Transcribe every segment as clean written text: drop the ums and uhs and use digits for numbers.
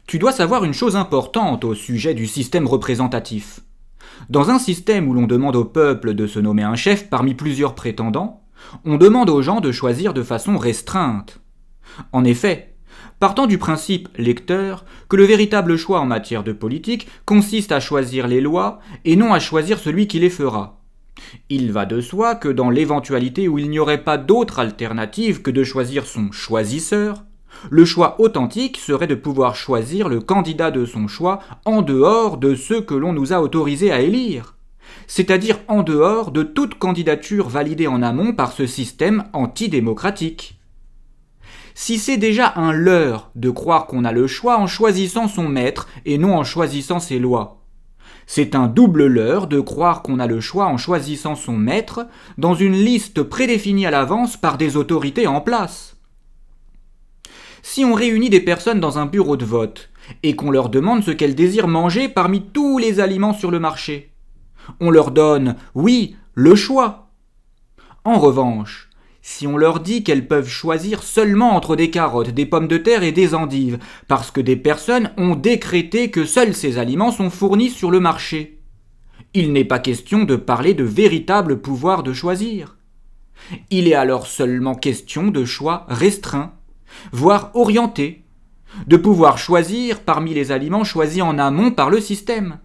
Tu dois savoir une chose importante au sujet du système représentatif. Dans un système où l'on demande au peuple de se nommer un chef parmi plusieurs prétendants, on demande aux gens de choisir de façon restreinte. En effet, partant du principe lecteur que le véritable choix en matière de politique consiste à choisir les lois et non à choisir celui qui les fera. Il va de soi que dans l'éventualité où il n'y aurait pas d'autre alternative que de choisir son choisisseur, le choix authentique serait de pouvoir choisir le candidat de son choix en dehors de ceux que l'on nous a autorisés à élire, c'est-à-dire en dehors de toute candidature validée en amont par ce système antidémocratique. Si c'est déjà un leurre de croire qu'on a le choix en choisissant son maître et non en choisissant ses lois, c'est un double leurre de croire qu'on a le choix en choisissant son maître dans une liste prédéfinie à l'avance par des autorités en place. Si on réunit des personnes dans un bureau de vote et qu'on leur demande ce qu'elles désirent manger parmi tous les aliments sur le marché, on leur donne, oui, le choix. En revanche, si on leur dit qu'elles peuvent choisir seulement entre des carottes, des pommes de terre et des endives, parce que des personnes ont décrété que seuls ces aliments sont fournis sur le marché, il n'est pas question de parler de véritable pouvoir de choisir. Il est alors seulement question de choix restreints, voire orienté, de pouvoir choisir parmi les aliments choisis en amont par le système.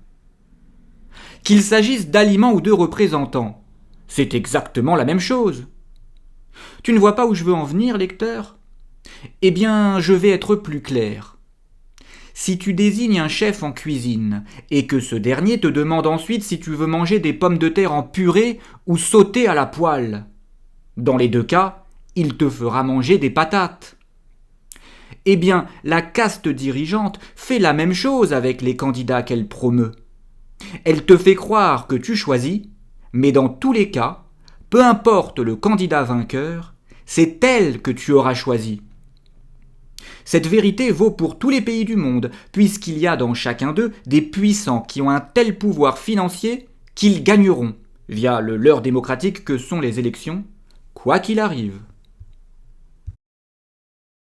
Qu'il s'agisse d'aliments ou de représentants, c'est exactement la même chose. Tu ne vois pas où je veux en venir, lecteur ? Eh bien, je vais être plus clair. Si tu désignes un chef en cuisine et que ce dernier te demande ensuite si tu veux manger des pommes de terre en purée ou sautées à la poêle, dans les deux cas, il te fera manger des patates. Eh bien, la caste dirigeante fait la même chose avec les candidats qu'elle promeut. Elle te fait croire que tu choisis, mais dans tous les cas, peu importe le candidat vainqueur, c'est elle que tu auras choisi. Cette vérité vaut pour tous les pays du monde, puisqu'il y a dans chacun d'eux des puissants qui ont un tel pouvoir financier qu'ils gagneront, via le leurre démocratique que sont les élections, quoi qu'il arrive.